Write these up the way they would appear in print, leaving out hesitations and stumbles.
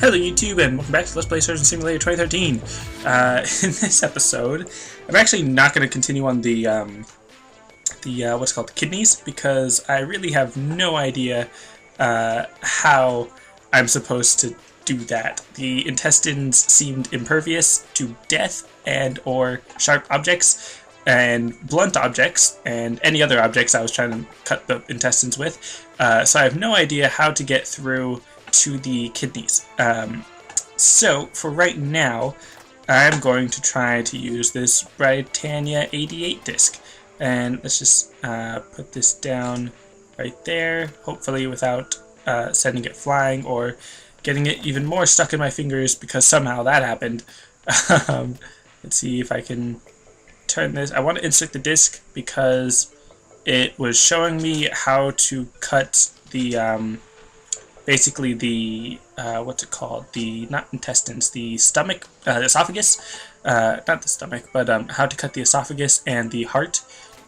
Hello YouTube and welcome back to Let's Play Surgeon Simulator 2013. In this episode, I'm actually not going to continue on the what's called the kidneys, because I really have no idea how I'm supposed to do that. The intestines seemed impervious to death and or sharp objects and blunt objects and any other objects I was trying to cut the intestines with, so I have no idea how to get through to the kidneys. So for right now, I'm going to try to use this Britannia 88 disc, and let's just put this down right there, hopefully without sending it flying or getting it even more stuck in my fingers, because somehow that happened. Let's see if I can turn this. I want to insert the disc because it was showing me how to cut the basically the what's it called, the not intestines, the stomach, the esophagus, not the stomach, but how to cut the esophagus and the heart.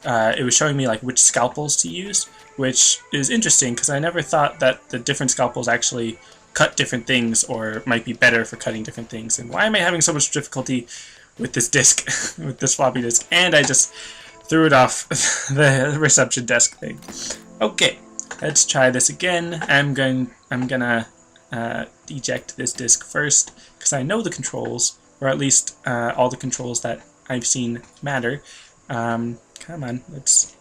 It was showing me like which scalpels to use, which is interesting because I never thought that the different scalpels actually cut different things or might be better for cutting different things. And why am I having so much difficulty with this disc, with this floppy disk? And I just threw it off the reception desk thing. Okay, let's try this again. I'm gonna eject this disk first because I know the controls, or at least all the controls that I've seen matter. Come on, let's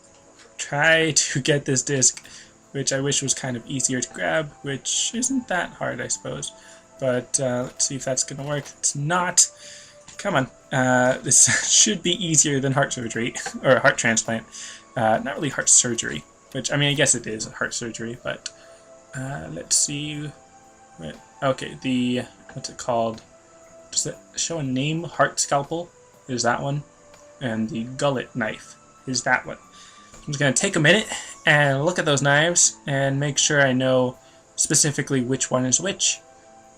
try to get this disk, which I wish was kind of easier to grab, which isn't that hard, I suppose. But let's see if that's gonna work. It's not. Come on, this should be easier than heart surgery, or heart transplant. Not really heart surgery, which, I mean, I guess it is heart surgery, but let's see. Okay, the, what's it called? Does it show a name? Heart scalpel is that one, and the gullet knife is that one. I'm just going to take a minute and look at those knives and make sure I know specifically which one is which.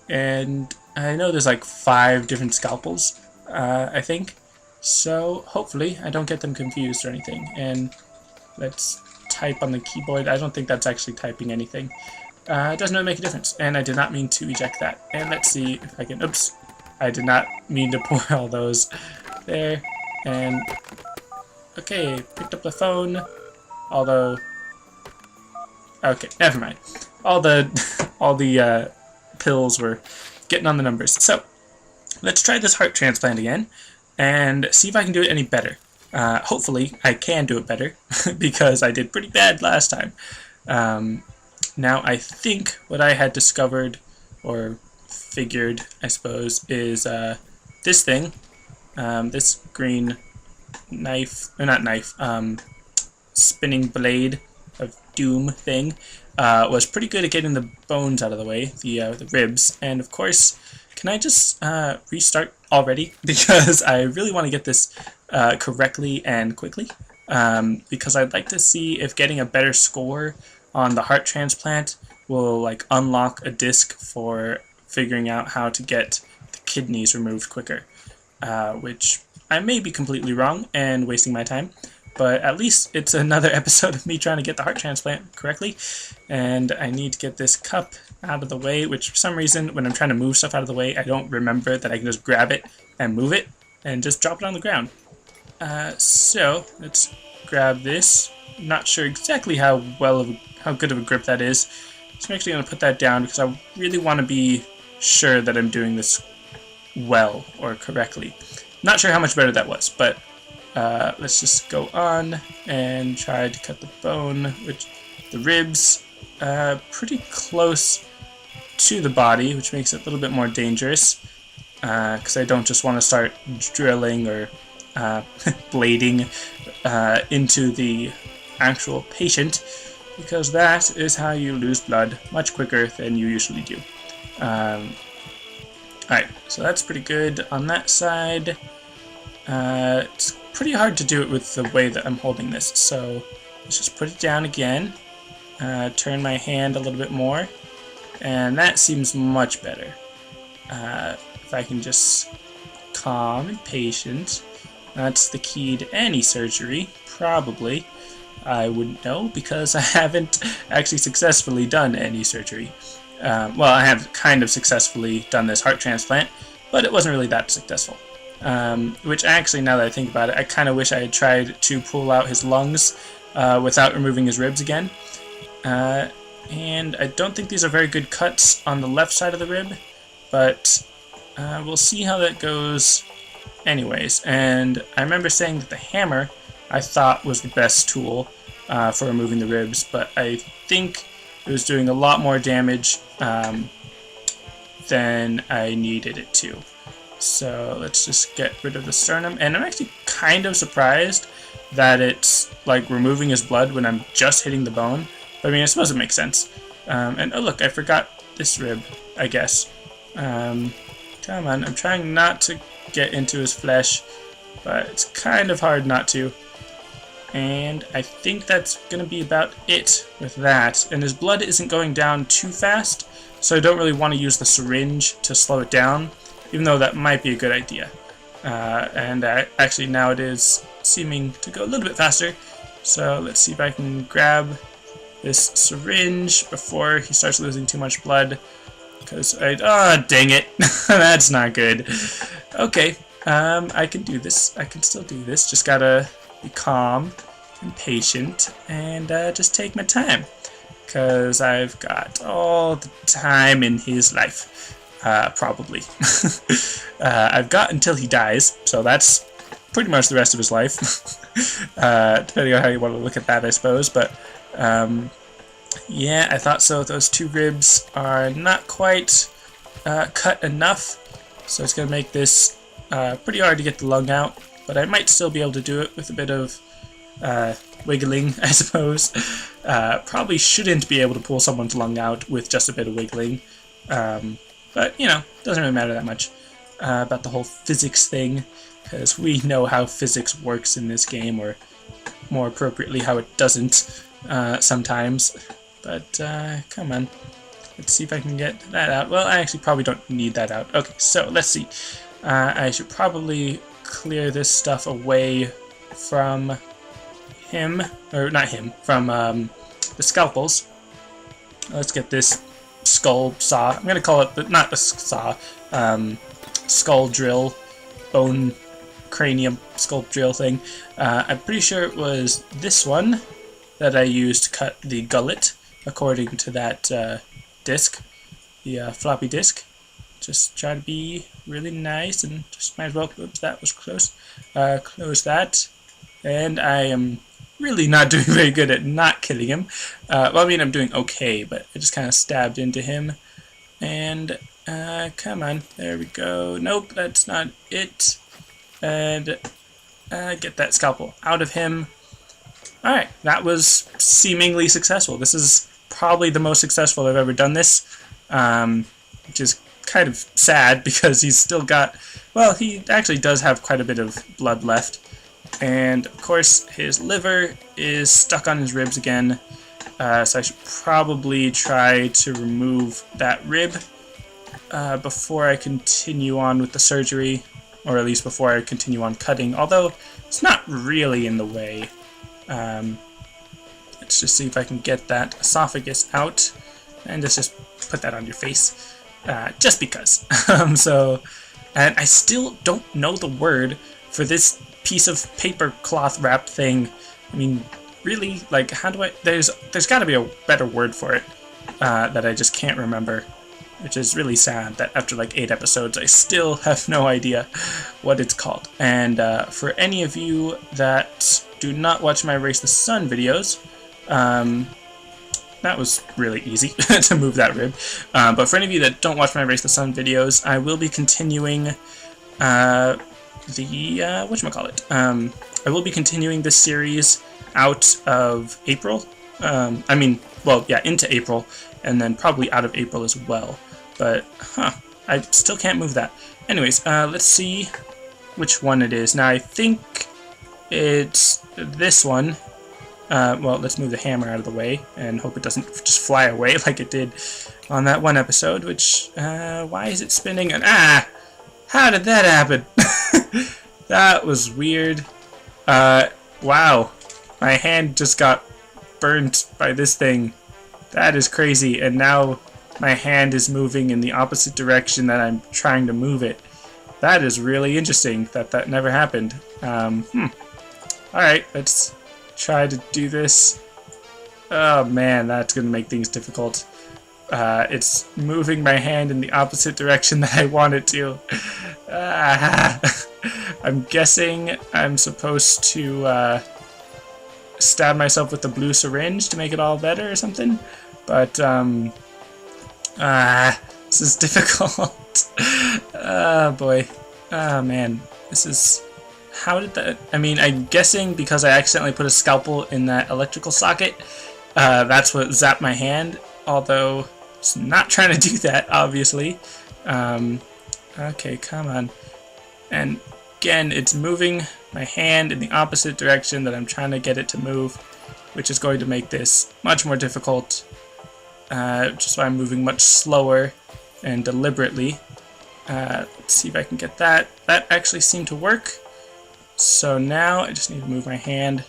And I know there's like 5 different scalpels, I think. So hopefully I don't get them confused or anything. And let's type on the keyboard. I don't think that's actually typing anything. It doesn't really make a difference. And I did not mean to eject that. And let's see if I can... Oops. I did not mean to pour all those there. And... okay, picked up the phone. Although... okay, never mind. All the pills were getting on the numbers. So, let's try this heart transplant again and see if I can do it any better. Hopefully, I can do it better because I did pretty bad last time. Now, I think what I had discovered, or figured, I suppose, is this thing, this green knife, or not knife, spinning blade of doom thing, was pretty good at getting the bones out of the way, the ribs. And of course, can I just restart already? Because I really want to get this correctly and quickly, because I'd like to see if getting a better score on the heart transplant will like unlock a disc for figuring out how to get the kidneys removed quicker, which I may be completely wrong and wasting my time. But at least it's another episode of me trying to get the heart transplant correctly. And I need to get this cup out of the way, which for some reason, when I'm trying to move stuff out of the way, I don't remember that I can just grab it and move it and just drop it on the ground. So let's grab this. Not sure exactly how good of a grip that is. So I'm actually going to put that down because I really want to be sure that I'm doing this well or correctly. Not sure how much better that was, but let's just go on and try to cut the bone, which the ribs pretty close to the body, which makes it a little bit more dangerous, because I don't just want to start drilling or blading into the actual patient, because that is how you lose blood much quicker than you usually do. Alright, so that's pretty good on that side. It's pretty hard to do it with the way that I'm holding this, so let's just put it down again, turn my hand a little bit more, and that seems much better. If I can just calm and patient, that's the key to any surgery, probably. I wouldn't know because I haven't actually successfully done any surgery. Well, I have kind of successfully done this heart transplant, but it wasn't really that successful. Which actually, now that I think about it, I kind of wish I had tried to pull out his lungs without removing his ribs again. And I don't think these are very good cuts on the left side of the rib, but we'll see how that goes anyways. And I remember saying that the hammer I thought was the best tool for removing the ribs, but I think it was doing a lot more damage than I needed it to. So let's just get rid of the sternum. And I'm actually kind of surprised that it's like removing his blood when I'm just hitting the bone. But I mean, I suppose it makes sense. And oh look, I forgot this rib, I guess. Come on, I'm trying not to get into his flesh, but it's kind of hard not to. And I think that's going to be about it with that. And his blood isn't going down too fast, so I don't really want to use the syringe to slow it down, even though that might be a good idea. And actually now it is seeming to go a little bit faster. So let's see if I can grab this syringe before he starts losing too much blood. Because oh, dang it. That's not good. Okay, I can do this. I can still do this. Just gotta be calm and patient and just take my time. Because I've got all the time in his life. Probably. I've got until he dies, so that's pretty much the rest of his life. Depending on how you want to look at that, I suppose. But yeah, I thought so. Those two ribs are not quite cut enough, so it's going to make this pretty hard to get the lung out, but I might still be able to do it with a bit of wiggling, I suppose. Probably shouldn't be able to pull someone's lung out with just a bit of wiggling, but, you know, doesn't really matter that much about the whole physics thing, because we know how physics works in this game, or more appropriately, how it doesn't sometimes. But, come on. Let's see if I can get that out. Well, I actually probably don't need that out. Okay, so let's see. I should probably clear this stuff away from him, or not him, from the scalpels. Let's get this skull saw. I'm gonna call it not the saw, skull drill, bone cranium skull drill thing. I'm pretty sure it was this one that I used to cut the gullet, according to that disc, the floppy disk. Just try to be really nice and just might as well. Oops, that was close. Close that, and I am really not doing very good at not killing him. Well, I mean, I'm doing okay, but I just kind of stabbed into him. And, come on, there we go. Nope, that's not it. And, get that scalpel out of him. Alright, that was seemingly successful. This is probably the most successful I've ever done this, which is kind of sad because he's still got, well, he actually does have quite a bit of blood left. And, of course, his liver is stuck on his ribs again, so I should probably try to remove that rib before I continue on with the surgery, or at least before I continue on cutting, although it's not really in the way. Let's just see if I can get that esophagus out, and let's just put that on your face, just because. And I still don't know the word for this piece of paper cloth wrap thing. I mean, really, like, how do I, there's got to be a better word for it that I just can't remember, which is really sad that after like 8 episodes I still have no idea what it's called. And for any of you that do not watch my Race the Sun videos, that was really easy to move that rib, but for any of you that don't watch my Race the Sun videos, I will be continuing I will be continuing this series out of April. I mean, well, yeah, into April, and then probably out of April as well. But, I still can't move that. Anyways, let's see which one it is. Now, I think it's this one. Well, let's move the hammer out of the way and hope it doesn't just fly away like it did on that one episode, which, why is it spinning? And, how did that happen? That was weird. Wow. My hand just got burnt by this thing. That is crazy. And now my hand is moving in the opposite direction that I'm trying to move it. That is really interesting that that never happened. Alright, let's try to do this. Oh man, that's going to make things difficult. It's moving my hand in the opposite direction that I want it to. I'm guessing I'm supposed to stab myself with the blue syringe to make it all better or something. But, this is difficult. Oh boy. Oh man. This is... How did that... I mean, I'm guessing because I accidentally put a scalpel in that electrical socket, that's what zapped my hand. Although, it's not trying to do that, obviously. Okay, come on. And again, it's moving my hand in the opposite direction that I'm trying to get it to move, which is going to make this much more difficult. Which is why I'm moving much slower and deliberately. Let's see if I can get that. That actually seemed to work. So now I just need to move my hand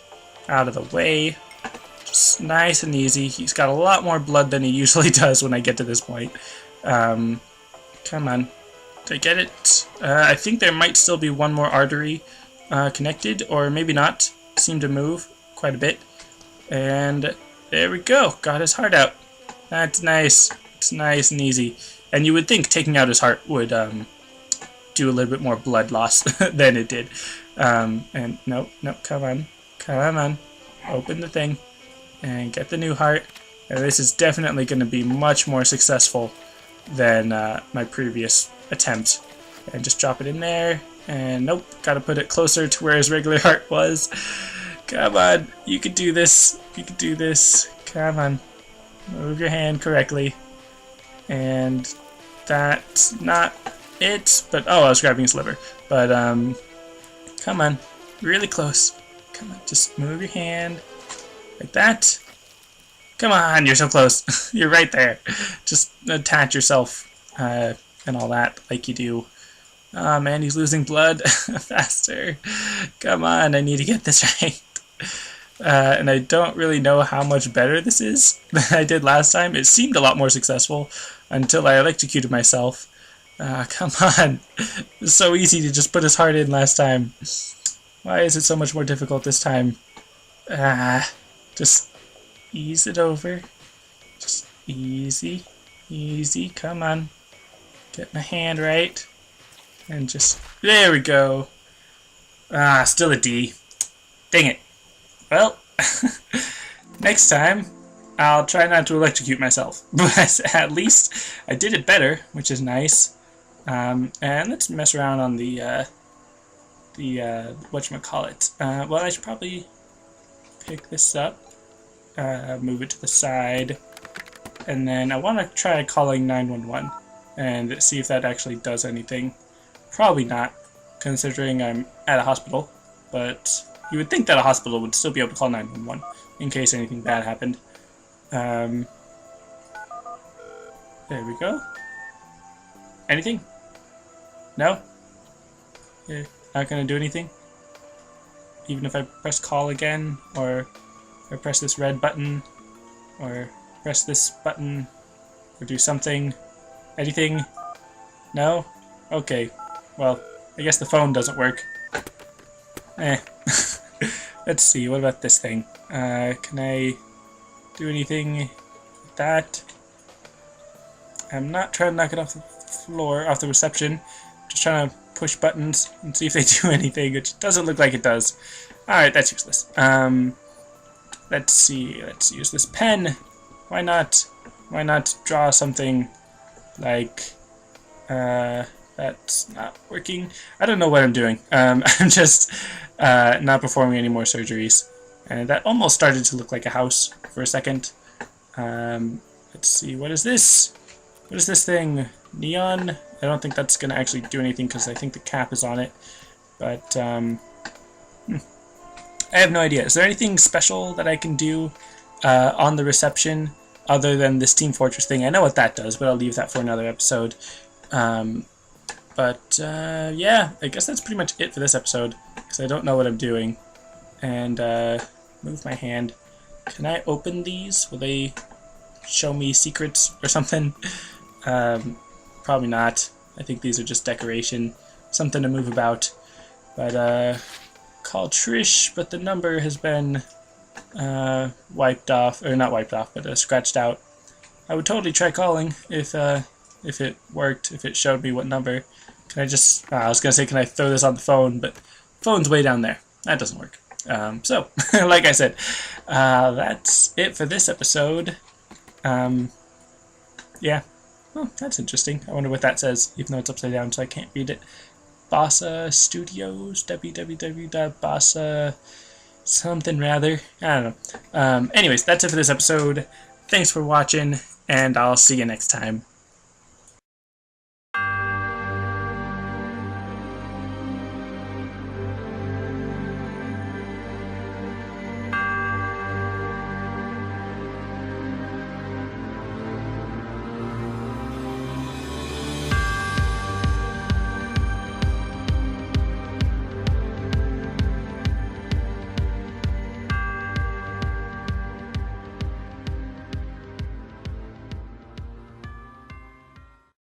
out of the way. Just nice and easy. He's got a lot more blood than he usually does when I get to this point. Come on. Did I get it? I think there might still be one more artery connected, or maybe not. Seemed to move quite a bit. And there we go. Got his heart out. That's nice. It's nice and easy. And you would think taking out his heart would do a little bit more blood loss than it did. And nope, come on. Open the thing and get the new heart. And this is definitely going to be much more successful than my previous attempt. And just drop it in there. And nope, gotta put it closer to where his regular heart was. Come on, you can do this. You can do this. Come on. Move your hand correctly. And that's not it. But, oh, I was grabbing his liver. But, come on. Really close. Come on, just move your hand. Like that. Come on, you're so close. You're right there. Just attach yourself and all that like you do. Oh man, he's losing blood faster. Come on, I need to get this right. And I don't really know how much better this is than I did last time. It seemed a lot more successful until I electrocuted myself. Come on. It was so easy to just put his heart in last time. Why is it so much more difficult this time? Just ease it over. Just easy. Easy. Come on. Get my hand right. And just... There we go. Still a D. Dang it. Well, next time, I'll try not to electrocute myself. But at least I did it better, which is nice. And let's mess around on the whatchamacallit. Well, I should probably pick this up, move it to the side, and then I want to try calling 911 and see if that actually does anything. Probably not, considering I'm at a hospital, but you would think that a hospital would still be able to call 911 in case anything bad happened. There we go. Anything? No? You're not going to do anything? Even if I press call again, or I press this red button, or press this button, or do something? Anything? No? Okay. Well, I guess the phone doesn't work. Let's see, what about this thing? Can I do anything with that? I'm not trying to knock it off the floor, off the reception. Just trying to push buttons and see if they do anything, which doesn't look like it does. Alright, that's useless. Let's see, let's use this pen. Why not draw something like, that's not working. I don't know what I'm doing. I'm just not performing any more surgeries. And that almost started to look like a house for a second. Let's see, what is this? What is this thing? Neon? I don't think that's going to actually do anything because I think the cap is on it. But, I have no idea. Is there anything special that I can do on the reception other than this Team Fortress thing? I know what that does, but I'll leave that for another episode. Yeah, I guess that's pretty much it for this episode, because I don't know what I'm doing. And, move my hand. Can I open these? Will they show me secrets or something. Probably not. I think these are just decoration. Something to move about. But, call Trish, but the number has been wiped off, or not wiped off, but scratched out. I would totally try calling if it worked, if it showed me what number. Can I just, I was going to say, can I throw this on the phone, but phone's way down there. That doesn't work. So, like I said, that's it for this episode. Yeah. Oh, that's interesting. I wonder what that says, even though it's upside down, so I can't read it. Bossa Studios, www.bossa something rather. I don't know. Anyways, that's it for this episode. Thanks for watching, and I'll see you next time.